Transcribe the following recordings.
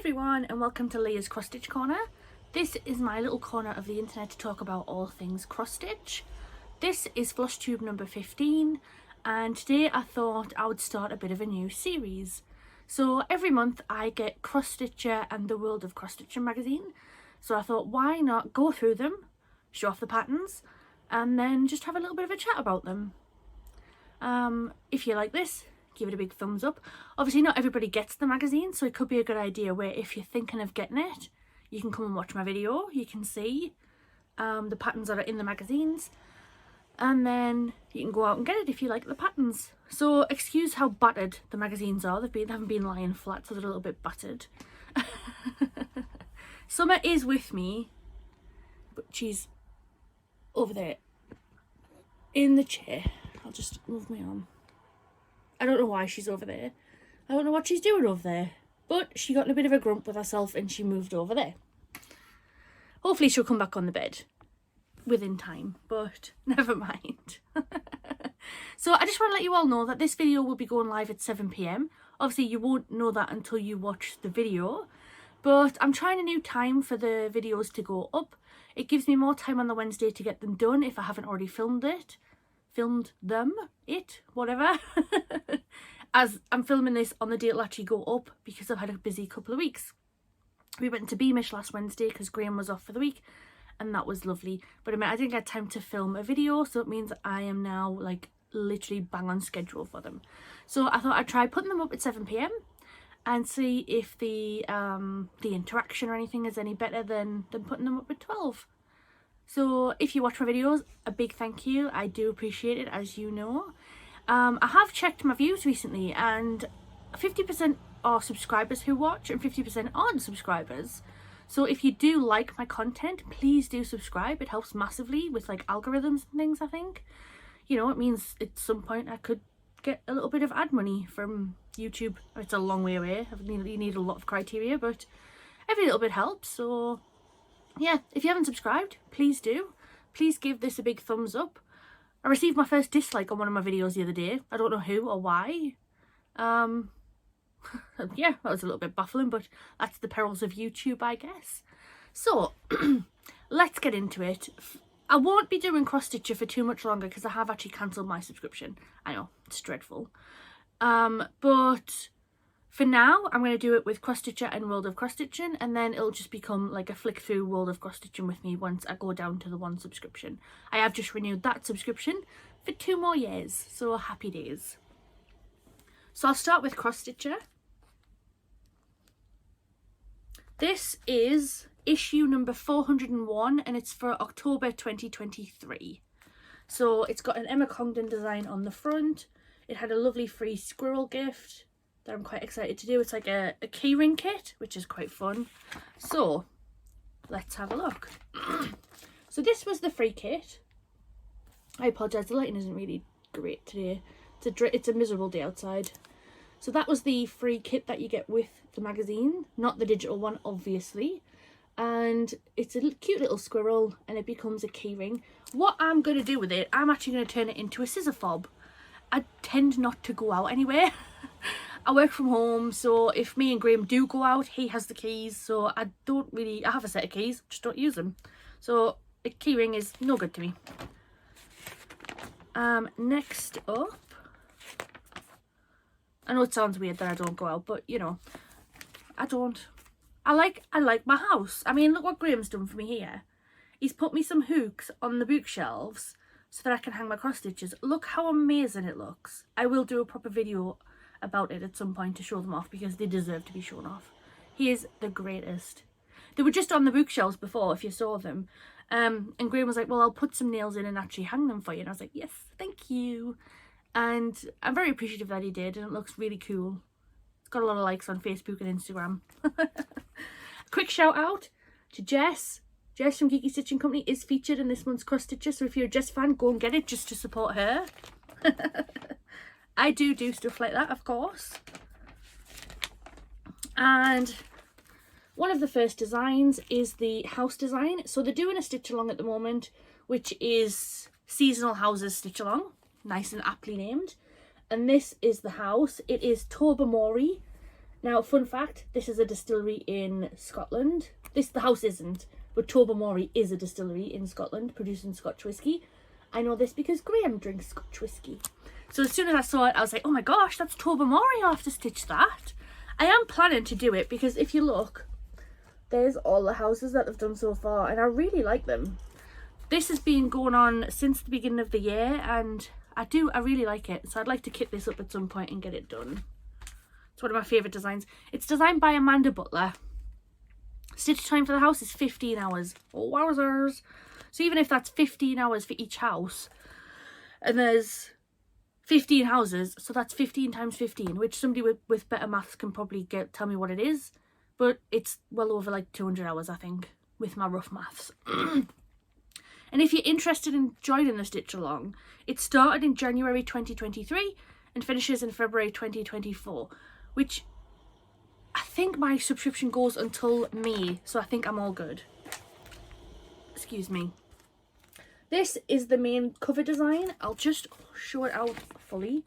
everyone, and welcome to Leah's Cross Stitch Corner. This is my little corner of the internet to talk about all things cross stitch. This is FlossTube number 15, and today I thought I would start a bit of a new series. So every month I get Cross Stitcher and the World of Cross Stitching magazine, so I thought why not go through them, show off the patterns, and then just have a little bit of a chat about them. If you like this, give it a big thumbs up. Obviously not everybody gets the magazine, so it could be a good idea where if you're thinking of getting it, you can come and watch my video. You can see the patterns that are in the magazines, and then you can go out and get it if you like the patterns. So excuse how battered the magazines are. They haven't been lying flat, so they're a little bit battered. Summer is with me, but she's over there in the chair. I'll just move my arm. I don't know why she's over there. I don't know what she's doing over there. But she got in a bit of a grump with herself and she moved over there. Hopefully she'll come back on the bed within time, but never mind. So I just want to let you all know that this video will be going live at 7 PM. Obviously you won't know that until you watch the video, but I'm trying a new time for the videos to go up. It gives me more time on the Wednesday to get them done if I haven't already filmed whatever. As I'm filming this on the day it'll actually go up because I've had a busy couple of weeks. We went to Beamish last Wednesday because Graham was off for the week, and that was lovely. But I didn't get time to film a video, so it means I am now like literally bang on schedule for them. So I thought I'd try putting them up at 7 PM and see if the interaction or anything is any better than putting them up at 12. So if you watch my videos, a big thank you. I do appreciate it, as you know. I have checked my views recently, and 50% are subscribers who watch and 50% aren't subscribers. So if you do like my content, please do subscribe. It helps massively with like algorithms and things, I think. You know, it means at some point I could get a little bit of ad money from YouTube. It's a long way away. You need a lot of criteria, but every little bit helps. So yeah, if you haven't subscribed, please do. Please give this a big thumbs up. I received my first dislike on one of my videos the other day. I don't know who or why. Yeah, that was a little bit baffling, but that's the perils of YouTube, I guess. So, let's get into it. I won't be doing Cross Stitcher for too much longer because I have actually cancelled my subscription. I know, it's dreadful. But for now, I'm going to do it with Cross Stitcher and World of Cross Stitching, and then it'll just become like a flick through World of Cross Stitching with me once I go down to the one subscription. I have just renewed that subscription for 2 more years, so happy days. So I'll start with Cross Stitcher. This is issue number 401, and it's for October 2023. So it's got an Emma Congdon design on the front. It had a lovely free squirrel gift that I'm quite excited to do. It's like a keyring kit, which is quite fun. So let's have a look. So this was the free kit. I apologise, the lighting isn't really great today. It's a miserable day outside. So that was the free kit that you get with the magazine, not the digital one, obviously. And it's a cute little squirrel, and it becomes a keyring. What I'm going to do with it, I'm actually going to turn it into a scissor fob. I tend not to go out anywhere. I work from home, so if me and Graham do go out, he has the keys, so I have a set of keys, just don't use them. So a keyring is no good to me. Next up, I know it sounds weird that I don't go out, but you know, I like my house. I mean, look what Graham's done for me here. He's put me some hooks on the bookshelves so that I can hang my cross stitches. Look how amazing it looks. I will do a proper video about it at some point to show them off because they deserve to be shown off. He is the greatest. They were just on the bookshelves before, if you saw them. And Graham was like, well, I'll put some nails in and actually hang them for you. And I was like, yes, thank you. And I'm very appreciative that he did, and it looks really cool. It's got a lot of likes on Facebook and Instagram. Quick shout out to Jess. Jess from Geeky Stitching Company is featured in this month's Cross Stitcher, so if you're a Jess fan, go and get it just to support her. I do stuff like that, of course. And one of the first designs is the house design. So they're doing a stitch along at the moment, which is Seasonal Houses Stitch Along. Nice and aptly named. And this is the house. It is Tobermory Now, fun fact, this is a distillery in Scotland. The house isn't, but Tobermory is a distillery in Scotland producing Scotch whisky. I know this because Graham drinks Scotch whisky. So as soon as I saw it, I was like, oh my gosh, that's Tobermory, I'll have to stitch that. I am planning to do it because if you look, there's all the houses that they've done so far and I really like them. This has been going on since the beginning of the year and I really like it. So I'd like to kit this up at some point and get it done. It's one of my favourite designs. It's designed by Amanda Butler. Stitch time for the house is 15 hours. Oh, wowzers. So even if that's 15 hours for each house, and there's 15 houses, so that's 15 times 15, which somebody with better maths can probably tell me what it is. But it's well over like 200 hours, I think, with my rough maths. And if you're interested in joining the stitch along, it started in January 2023 and finishes in February 2024, which I think my subscription goes until May, so I think I'm all good. Excuse me. This is the main cover design. I'll just show it out fully.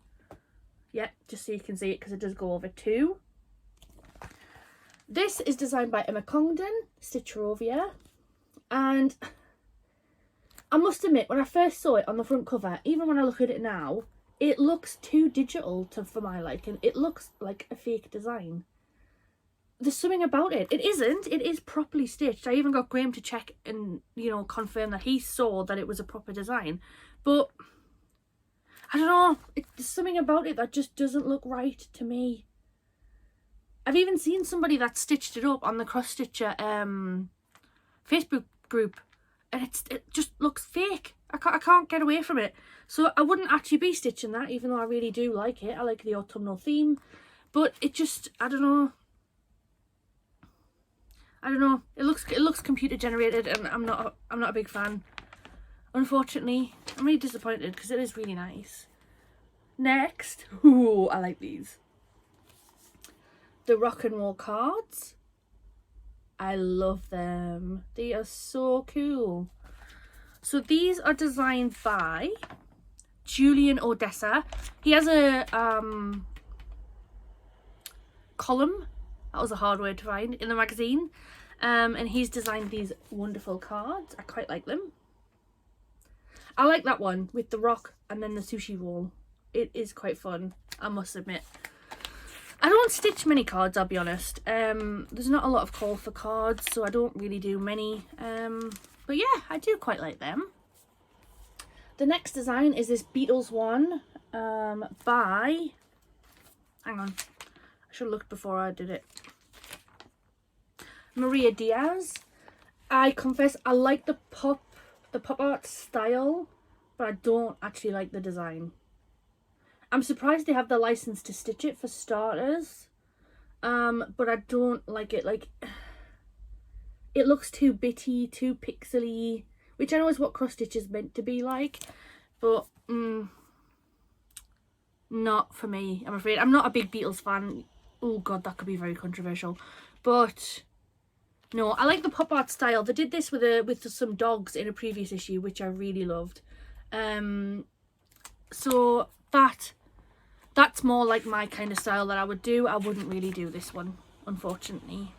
Yeah, just so you can see it because it does go over too. This is designed by Emma Congdon, Stitcherovia, and I must admit, when I first saw it on the front cover, even when I look at it now, it looks too digital for my liking. It looks like a fake design. There's something about it. It isn't. It is properly stitched. I even got Graham to check and, you know, confirm that he saw that it was a proper design. But, I don't know. There's something about it that just doesn't look right to me. I've even seen somebody that stitched it up on the Cross Stitcher Facebook group. And it just looks fake. I can't get away from it. So I wouldn't actually be stitching that, even though I really do like it. I like the autumnal theme. But it just, I don't know. It looks computer generated and I'm not a big fan. Unfortunately, I'm really disappointed because it is really nice. Next, ooh, I like these. The rock and roll cards. I love them. They are so cool. So these are designed by Julian Odessa. He has a column, that was a hard word to find, in the magazine. And he's designed these wonderful cards. I quite like them. I like that one with the rock and then the sushi roll. It is quite fun, I must admit. I don't stitch many cards, I'll be honest. There's not a lot of call for cards, so I don't really do many. But yeah, I do quite like them. The next design is this Beatles one by... Hang on. I should have looked before I did it. Maria Diaz. I confess I like the pop art style, but I don't actually like the design. I'm surprised they have the license to stitch it for starters, but I don't like it. Like, it looks too bitty, too pixely, which I know is what cross stitch is meant to be like, but not for me, I'm afraid. I'm not a big Beatles fan. Oh god, that could be very controversial, but no, I like the pop art style. They did this with some dogs in a previous issue, which I really loved. So that's more like my kind of style that I would do. I wouldn't really do this one, unfortunately.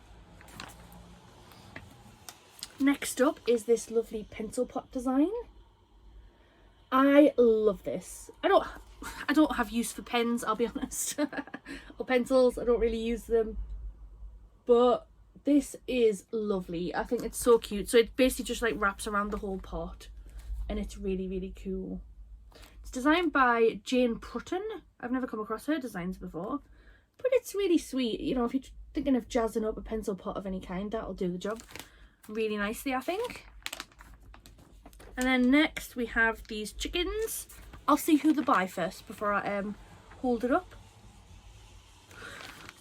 Next up is this lovely pencil pot design. I love this. I don't have use for pens, I'll be honest. Or pencils, I don't really use them. But this is lovely. I think it's so cute. So it basically just like wraps around the whole pot. And it's really, really cool. It's designed by Jane Prutton. I've never come across her designs before. But it's really sweet. You know, if you're thinking of jazzing up a pencil pot of any kind, that'll do the job really nicely, I think. And then next we have these chickens. I'll see who they buy first before I hold it up.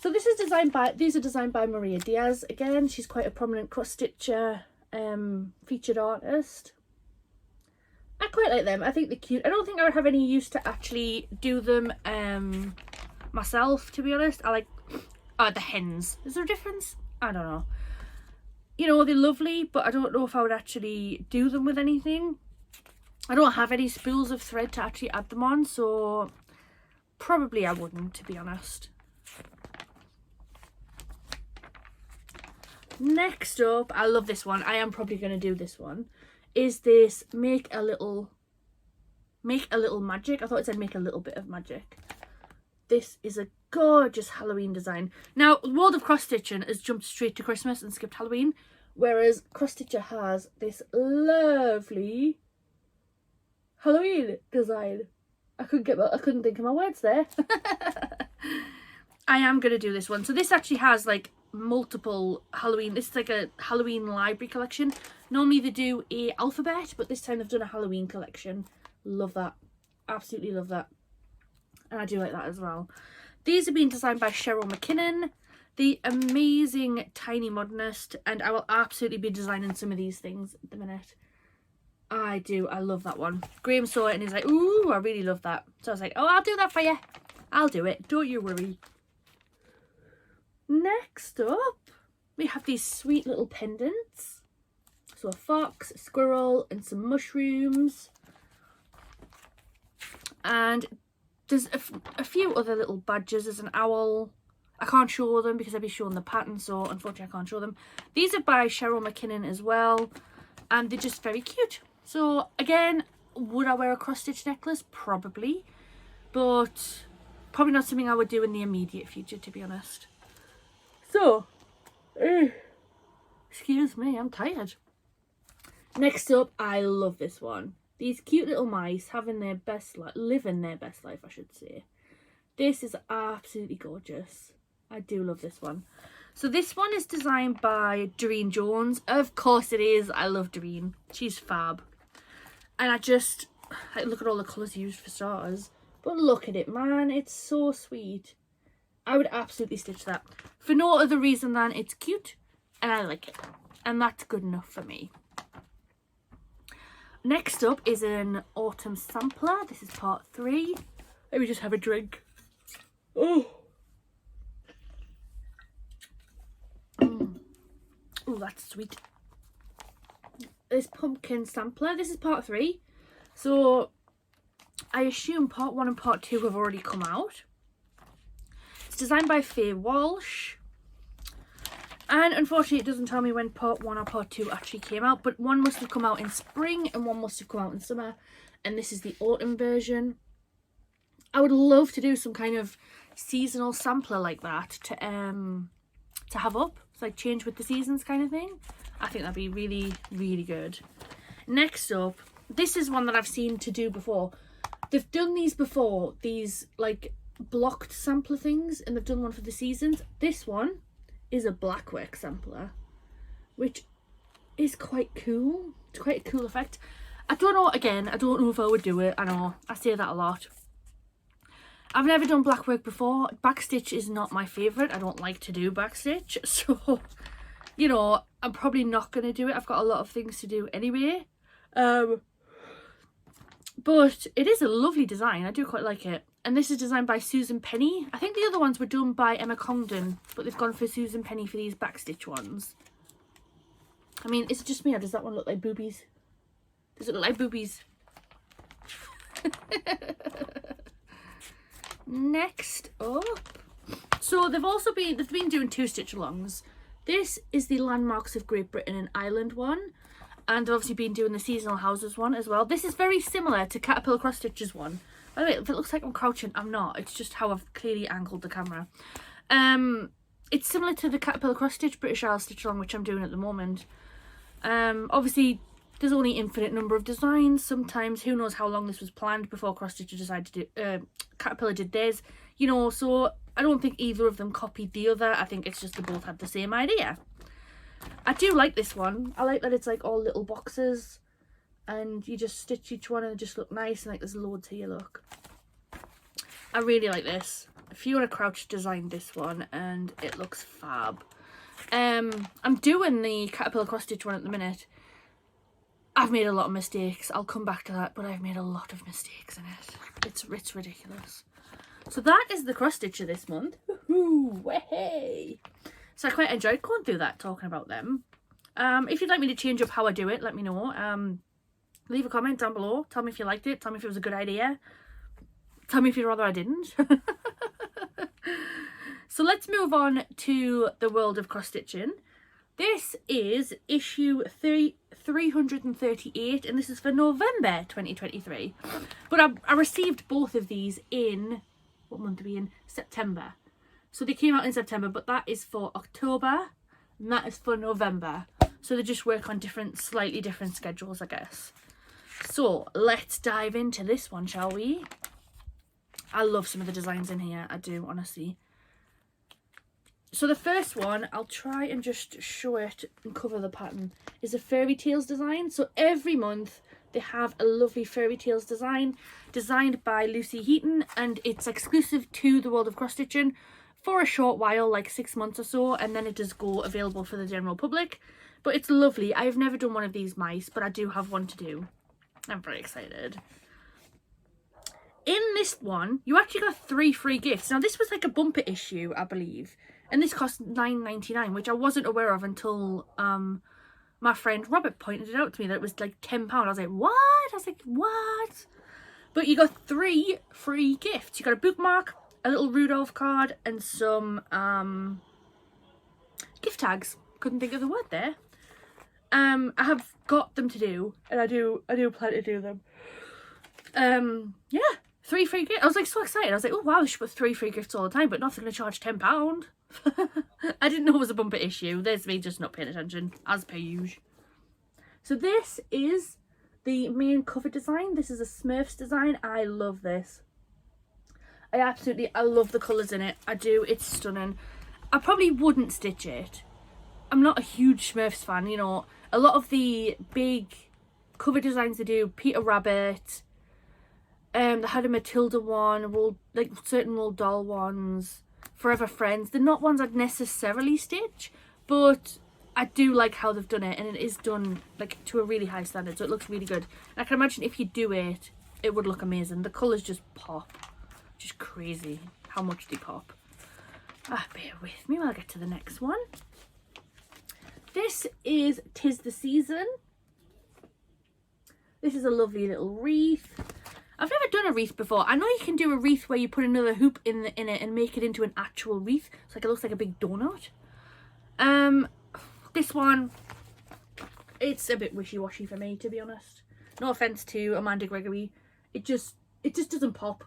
So these are designed by Maria Diaz. Again, she's quite a prominent cross stitcher, featured artist. I quite like them. I think they're cute. I don't think I would have any use to actually do them myself, to be honest. I like the hens. Is there a difference? I don't know. You know, they're lovely, but I don't know if I would actually do them with anything. I don't have any spools of thread to actually add them on, so probably I wouldn't, to be honest. Next up, I love this one. I am probably going to do this one. Is this make a little magic. I thought it said make a little bit of magic. This is a gorgeous Halloween design. Now, the world of cross stitching has jumped straight to Christmas and skipped Halloween, whereas cross stitcher has this lovely Halloween design. I couldn't think of my words there. I am gonna do this one. So this actually has like multiple Halloween. This is like a Halloween library collection. Normally they do a alphabet, but this time they've done a Halloween collection. Love that. Absolutely love that. And I do like that as well. These have been designed by Cheryl McKinnon, the amazing tiny modernist, and I will absolutely be designing some of these things at the minute. I do. I love that one. Graham saw it and he's like, ooh, I really love that. So I was like, oh, I'll do that for you. I'll do it. Don't you worry. Next up, we have these sweet little pendants. So a fox, a squirrel, and some mushrooms. And there's a few other little badges. There's an owl. I can't show them because I'd be showing the pattern, so unfortunately I can't show them. These are by Cheryl McKinnon as well, and they're just very cute. So again, would I wear a cross stitch necklace? Probably, but probably not something I would do in the immediate future, to be honest. So, excuse me, I'm tired. Next up, I love this one. These cute little mice having their best life, living their best life, I should say. This is absolutely gorgeous. I do love this one. So this one is designed by Doreen Jones. Of course it is. I love Doreen. She's fab. And look at all the colours used for starters. But look at it, man. It's so sweet. I would absolutely stitch that. For no other reason than it's cute and I like it. And that's good enough for me. Next up is an autumn sampler. This is part 3. Let me just have a drink. Oh. Oh, that's sweet. This pumpkin sampler. This is part 3. So I assume part 1 and part 2 have already come out. It's designed by Faye Walsh. And unfortunately it doesn't tell me when part 1 or part 2 actually came out, but one must have come out in spring and one must have come out in summer, and this is the autumn version. I would love to do some kind of seasonal sampler like that to have up. It's like change with the seasons kind of thing. I think that'd be really, really good. Next up, this is one that I've seen to do before. They've done these before, these like blocked sampler things, and they've done one for the seasons. This one is a blackwork sampler, which is quite cool. It's quite a cool effect. I don't know, again, I don't know if I would do it. I know, I say that a lot. I've never done blackwork before. Backstitch is not my favourite. I don't like to do backstitch. So, you know, I'm probably not going to do it. I've got a lot of things to do anyway. But it is a lovely design. I do quite like it. And this is designed by Susan Penny. I think the other ones were done by Emma Congdon, but they've gone for Susan Penny for these backstitch ones. I mean, is it just me or does that one look like boobies? Does it look like boobies? Next up. So they've been doing 2 stitch alongs. This is the Landmarks of Great Britain and Ireland one. And they've obviously been doing the seasonal houses one as well. This is very similar to Caterpillar Cross Stitches one. By the way, if it looks like I'm crouching, I'm not. It's just how I've clearly angled the camera. It's similar to the Caterpillar Cross Stitch British Isles Stitch Along, which I'm doing at the moment. Obviously, there's only infinite number of designs. Sometimes, who knows how long this was planned before Cross Stitch decided to do, Caterpillar did theirs. You know, so I don't think either of them copied the other. I think it's just they both had the same idea. I do like this one. I like that it's like all little boxes. And you just stitch each one and they just look nice, and like there's loads here, look. I really like this. Fiona Crouch designed this one and it looks fab. I'm doing the Caterpillar Cross Stitch one at the minute. I've made a lot of mistakes. I'll come back to that, but I've made a lot of mistakes in it. It's ridiculous. So that is the cross stitcher this month. Woohoo! Hey! So I quite enjoyed going through that, talking about them. If you'd like me to change up how I do it, let me know. Leave a comment down below. Tell me if you liked it. Tell me if it was a good idea. Tell me if you'd rather I didn't. So let's move on to the world of cross stitching. This is issue 338, and this is for November 2023. But I received both of these in, what month are we in? September. So they came out in September, but that is for October, and that is for November. So they just work on slightly different schedules, I guess. So let's dive into this one, shall we? I love some of the designs in here. I do, honestly. So the first one, I'll try and just show it and cover the pattern, is a fairy tales design. So every month they have a lovely fairy tales design designed by Lucy Heaton, and it's exclusive to the world of cross stitching for a short while, like 6 months or so, and then it does go available for the general public. But it's lovely. I've never done one of these mice, but I do have one to do. I'm very excited. In this one, you actually got 3 free gifts. Now, this was like a bumper issue, I believe. And this cost $9.99, which I wasn't aware of until my friend Robert pointed it out to me that it was like £10. I was like, what? I was like, what? But you got 3 free gifts. You got a bookmark, a little Rudolph card, and some gift tags. Couldn't think of the word there. I have got them to do, and I do plan to do them. Yeah, 3 free gifts. I was like so excited. I was like, oh wow, they should put 3 free gifts all the time, but not going to charge £10. I didn't know it was a bumper issue. There's me just not paying attention, as per usual. So this is the main cover design. This is a Smurfs design. I love this. I love the colours in it. I do. It's stunning. I probably wouldn't stitch it. I'm not a huge Smurfs fan, you know. A lot of the big cover designs they do, Peter Rabbit, they had a Matilda one, like certain Roald Doll ones, Forever Friends. They're not ones I'd necessarily stitch, but I do like how they've done it, and it is done like to a really high standard, so it looks really good. And I can imagine if you do it, it would look amazing. The colours just pop. Just crazy how much they pop. Bear with me while I get to the next one. This is 'Tis the Season. This is a lovely little wreath. I've never done a wreath before. I know you can do a wreath where you put another hoop in it and make it into an actual wreath. It's like it looks like a big donut. This one, it's a bit wishy-washy for me, to be honest. No offense to Amanda Gregory. It just doesn't pop.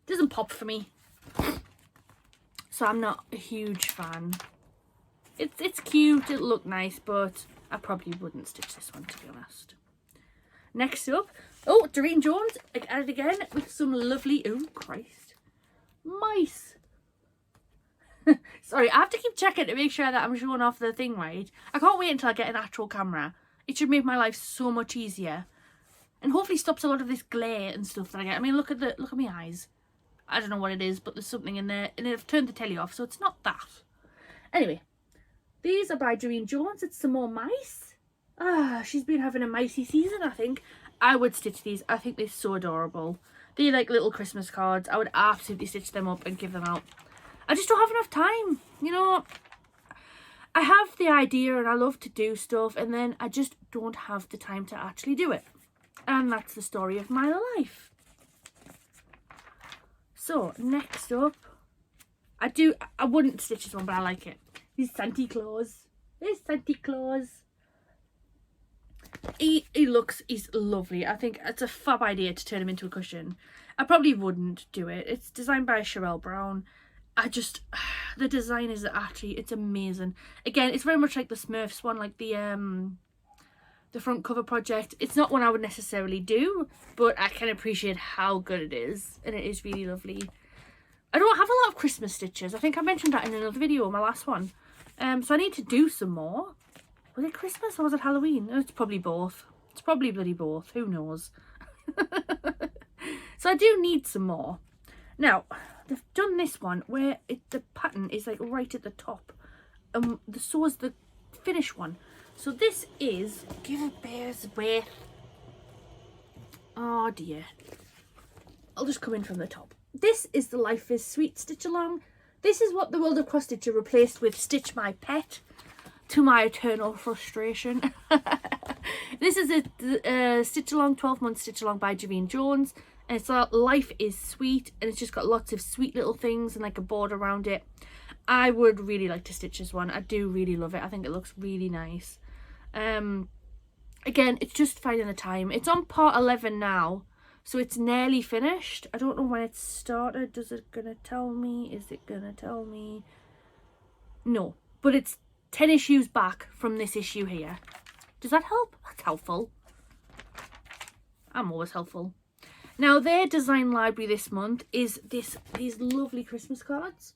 It doesn't pop for me. So I'm not a huge fan. It's cute, it'll look nice, but I probably wouldn't stitch this one, to be honest. Next up, oh, Doreen Jones, at it again with some lovely, oh Christ, mice. Sorry, I have to keep checking to make sure that I'm showing off the thing right. I can't wait until I get an actual camera. It should make my life so much easier. And hopefully stops a lot of this glare and stuff that I get. I mean, look at my eyes. I don't know what it is, but there's something in there, and I've turned the telly off, so it's not that. Anyway, these are by Doreen Jones. It's some more mice. She's been having a micey season, I think. I would stitch these. I think they're so adorable. They're like little Christmas cards. I would absolutely stitch them up and give them out. I just don't have enough time, you know. I have the idea and I love to do stuff, and then I just don't have the time to actually do it. And that's the story of my life. So, next up, I wouldn't stitch this one, but I like it. He's Santa Claus. There's Santa Claus. He's lovely. I think it's a fab idea to turn him into a cushion. I probably wouldn't do it. It's designed by Sherelle Brown. The design is actually, it's amazing. Again, it's very much like the Smurfs one, like the front cover project. It's not one I would necessarily do, but I can appreciate how good it is, and it is really lovely. I don't have a lot of Christmas stitches. I think I mentioned that in another video, my last one. So I need to do some more. Was it Christmas or was it Halloween? It's probably both. It's probably bloody both. Who knows? So I do need some more. Now, they've done this one where the pattern is like right at the top. So is the finished one. So this is, give a bear's width. Oh dear. I'll just come in from the top. This is the Life is Sweet stitch along. This is what the World of Cross Stitcher replaced with Stitch My Pet, to my eternal frustration. This is a stitch along, 12-month stitch along by Doreen Jones, and it's Life is Sweet, and it's just got lots of sweet little things and like a border around it. I would really like to stitch this one. I do really love it. I think it looks really nice. Again, it's just finding the time. It's on part 11 now, so it's nearly finished. I don't know when it started. Is it gonna tell me? Is it gonna tell me? No, but it's 10 issues back from this issue here. Does that help? That's helpful. I'm always helpful. Now, their design library this month is these lovely Christmas cards.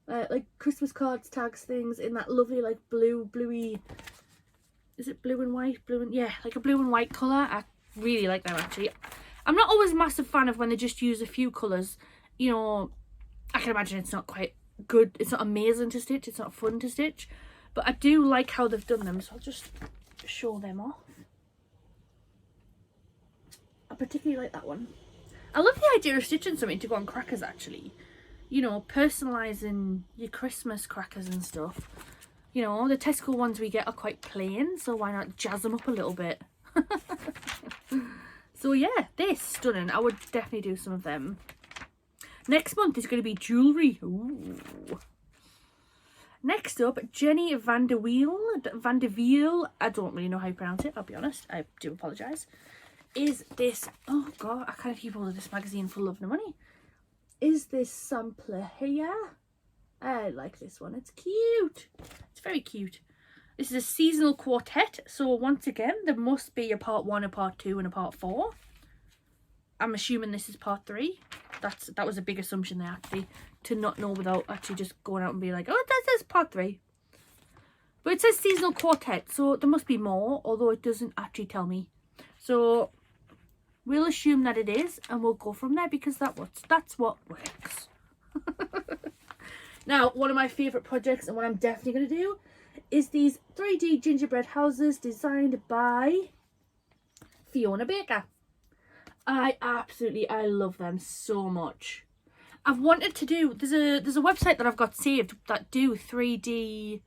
Like Christmas cards, tags, things in that lovely like bluey, is it blue and white? Yeah, like a blue and white colour. I really like them actually. I'm not always a massive fan of when they just use a few colours. You know, I can imagine it's not quite good. It's not amazing to stitch. It's not fun to stitch. But I do like how they've done them. So I'll just show them off. I particularly like that one. I love the idea of stitching something to go on crackers actually. You know, personalising your Christmas crackers and stuff. You know, the Tesco ones we get are quite plain, so why not jazz them up a little bit? So yeah, they're stunning. I would definitely do some of them. Next month is going to be jewellery. Ooh. Next up, Jenny Van der Wiel, I don't really know how you pronounce it, I'll be honest. I do apologise. Is this, oh god, I kind of keep hold of this magazine for love and money. Is this sampler here? I like this one. It's cute. It's very cute. This is a seasonal quartet. So once again, there must be a part 1, a part 2 and a part 4. I'm assuming this is part 3. That was a big assumption there actually, to not know without actually just going out and being like, oh, that says part 3. But it says seasonal quartet, so there must be more, although it doesn't actually tell me. So we'll assume that it is, and we'll go from there because that's what works. Now, one of my favourite projects and what I'm definitely going to do is these 3D gingerbread houses designed by Fiona Baker. I love them so much. I've wanted to do, there's a website that I've got saved that do 3D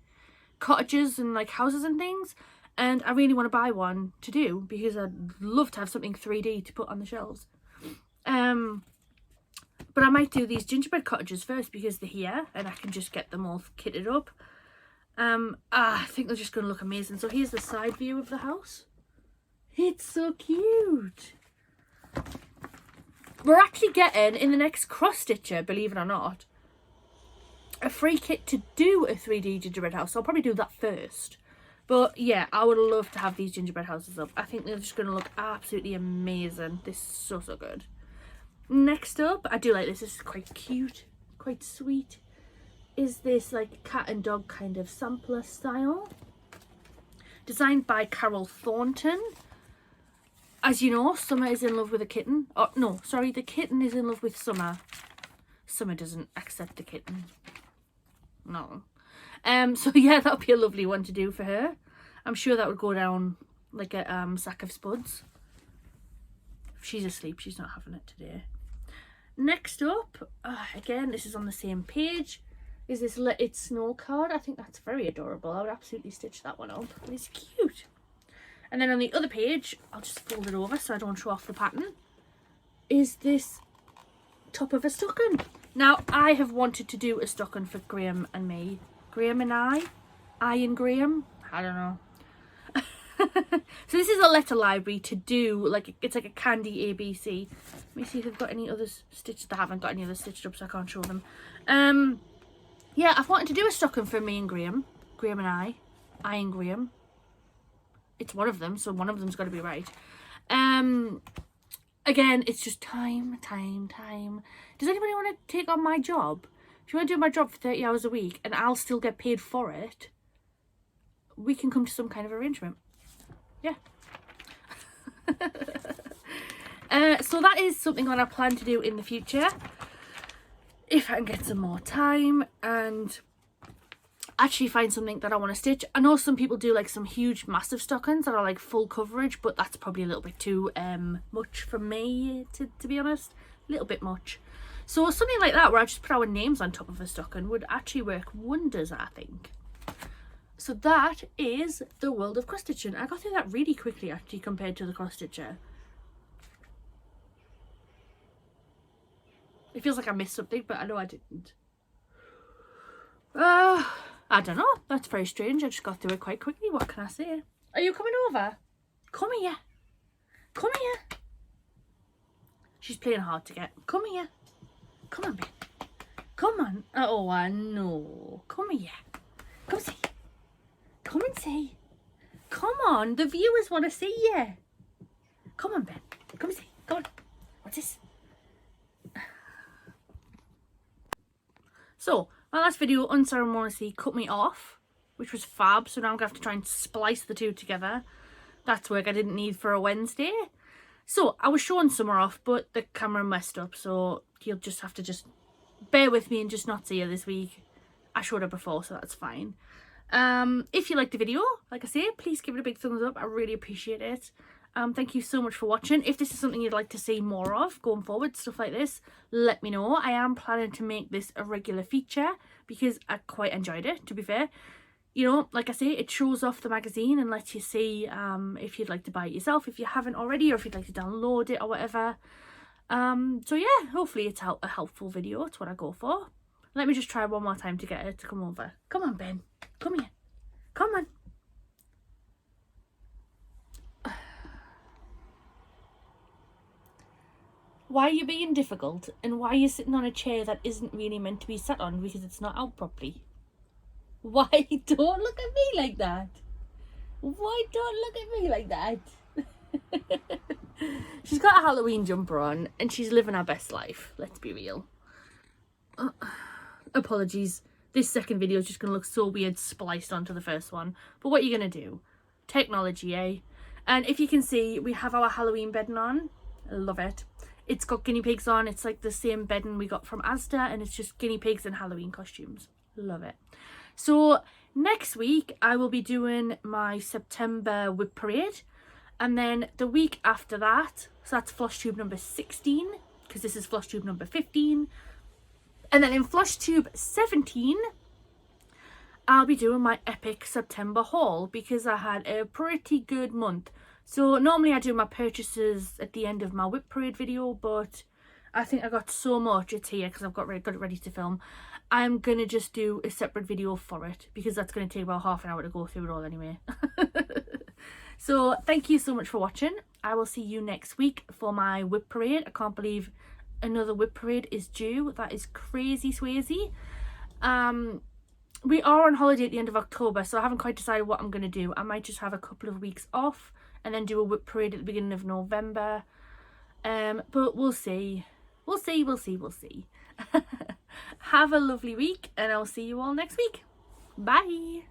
cottages and like houses and things. And I really want to buy one to do because I'd love to have something 3D to put on the shelves. But I might do these gingerbread cottages first because they're here and I can just get them all kitted up. I think they're just going to look amazing. So here's the side view of the house. It's so cute. We're actually getting, in the next cross stitcher, believe it or not, a free kit to do a 3D gingerbread house. So I'll probably do that first. But yeah, I would love to have these gingerbread houses up. I think they're just going to look absolutely amazing. This is so good. Next up, I do like this. This is quite cute, quite sweet. Is this like cat and dog kind of sampler style. Designed by Carol Thornton. As you know, Summer is in love with a kitten. Oh, no, sorry, the kitten is in love with Summer. Summer doesn't accept the kitten. No. So yeah, that would be a lovely one to do for her. I'm sure that would go down like a sack of spuds. She's asleep, she's not having it today. Next up, again, this is on the same page, is this Let It Snow card. I think that's very adorable. I would absolutely stitch that one up. It's cute. And then on the other page, I'll just fold it over so I don't show off the pattern, is this top of a stocking. Now, I have wanted to do a stocking for Graham and me. Graham and I and Graham, I don't know. So this is a letter library to do, like, it's like a candy ABC. Let me see if they've got any others stitched. They haven't got any others stitched up, so I can't show them. Yeah, I've wanted to do a stocking for me and Graham. Graham and I and Graham. It's one of them, so one of them's got to be right. Again, it's just time. Does anybody want to take on my job? If you want to do my job for 30 hours a week and I'll still get paid for it, we can come to some kind of arrangement. Yeah. So that is something that I plan to do in the future. If I can get some more time and actually find something that I want to stitch. I know some people do like some huge massive stockings that are like full coverage, but that's probably a little bit too much for me, to be honest. A little bit much. So something like that where I just put our names on top of a stocking would actually work wonders, I think. So that is the world of cross stitching. I got through that really quickly actually compared to the cross stitcher. It feels like I missed something, but I know I didn't. I don't know. That's very strange. I just got through it quite quickly. What can I say? Are you coming over? Come here. Come here. She's playing hard to get. Come here. Come on, Ben. Come on. Oh, I know. Come here. Come see. Come and see. Come on. The viewers want to see you. Come on, Ben. Come and see. Come on. What's this? So, my last video unceremoniously cut me off, which was fab. So now I'm going to have to try and splice the two together. That's work I didn't need for a Wednesday. So, I was showing Summer off, but the camera messed up. So, you'll just have to just bear with me and just not see her this week. I showed her before, so that's fine. If you liked the video, like I say, please give it a big thumbs up. I really appreciate it. Thank you so much for watching. If this is something you'd like to see more of going forward, stuff like this, let me know. I am planning to make this a regular feature because I quite enjoyed it, to be fair. You know, like I say, it shows off the magazine and lets you see if you'd like to buy it yourself, if you haven't already, or if you'd like to download it or whatever. So yeah, hopefully it's a helpful video. It's what I go for. Let me just try one more time to get her to come over. Come on, Ben. Come here. Come on. Why are you being difficult? And why are you sitting on a chair that isn't really meant to be sat on because it's not out properly? Why don't look at me like that? Why don't look at me like that? She's got a Halloween jumper on and she's living her best life. Let's be real. Apologies. This second video is just going to look so weird spliced onto the first one. But what are you going to do? Technology, eh? And if you can see, we have our Halloween bedding on. I love it. It's got guinea pigs on. It's like the same bedding we got from Asda. And it's just guinea pigs and Halloween costumes. Love it. So next week I will be doing my September whip parade, and then the week after that, so that's FlossTube number 16 because this is FlossTube number 15, and then in FlossTube 17 I'll be doing my epic September haul because I had a pretty good month. So normally I do my purchases at the end of my whip parade video, but I think I got so much, it's here because I've got it ready to film. I'm going to just do a separate video for it because that's going to take about half an hour to go through it all anyway. So thank you so much for watching. I will see you next week for my whip parade. I can't believe another whip parade is due. That is crazy swazy. We are on holiday at the end of October, so I haven't quite decided what I'm going to do. I might just have a couple of weeks off and then do a whip parade at the beginning of November. But we'll see. We'll see. Have a lovely week and I'll see you all next week. Bye.